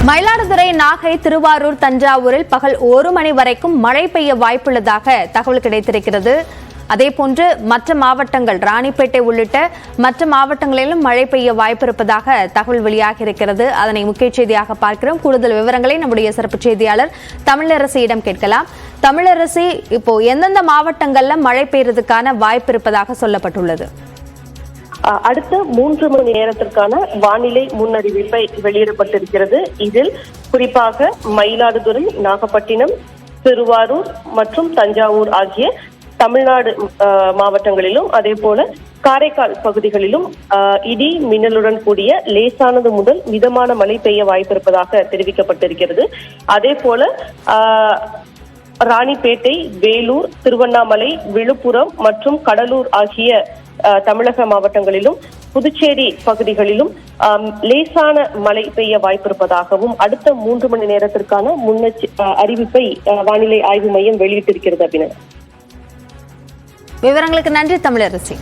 மயிலாடுதுறை, நாகை, திருவாரூர், தஞ்சாவூரில் பகல் 1 மணி வரைக்கும் மழை பெய்ய வாய்ப்புள்ளதாக தகவல் கிடைத்திருக்கிறது. அதேபோன்று மற்ற மாவட்டங்கள், ராணிப்பேட்டை உள்ளிட்ட மற்ற மாவட்டங்களிலும் மழை பெய்ய வாய்ப்பு இருப்பதாக தகவல் வெளியாகி இருக்கிறது. அதனை முக்கிய செய்தியாக பார்க்கிறோம். கூடுதல் விவரங்களை நம்முடைய சிறப்பு செய்தியாளர் தமிழரசியிடம் கேட்கலாம். தமிழரசி, இப்போ எந்தெந்த மாவட்டங்கள்ல மழை பெய்யறதுக்கான வாய்ப்பு இருப்பதாக சொல்லப்பட்டுள்ளது? அடுத்த 3 மணி நேரத்திற்கான வானிலை முன்னறிவிப்பை வெளியிடப்பட்டிருக்கிறது. இதில் குறிப்பாக மயிலாடுதுறை, நாகப்பட்டினம், திருவாரூர் மற்றும் தஞ்சாவூர் ஆகிய தமிழ்நாடு மாவட்டங்களிலும், அதே போல காரைக்கால் பகுதிகளிலும் இடி மின்னலுடன் கூடிய லேசானது முதல் மிதமான மழை பெய்ய வாய்ப்பு இருப்பதாக தெரிவிக்கப்பட்டிருக்கிறது. அதே போல ராணிப்பேட்டை, வேலூர், திருவண்ணாமலை, விழுப்புரம் மற்றும் கடலூர் ஆகிய தமிழக மாவட்டங்களிலும், புதுச்சேரி பகுதிகளிலும் லேசான மழை பெய்ய வாய்ப்பிருப்பதாகவும் அடுத்த 3 மணி நேரத்திற்கான அறிவிப்பை வானிலை ஆய்வு மையம் வெளியிட்டிருக்கிறது. விவரங்களுக்கு நன்றி தமிழரசி.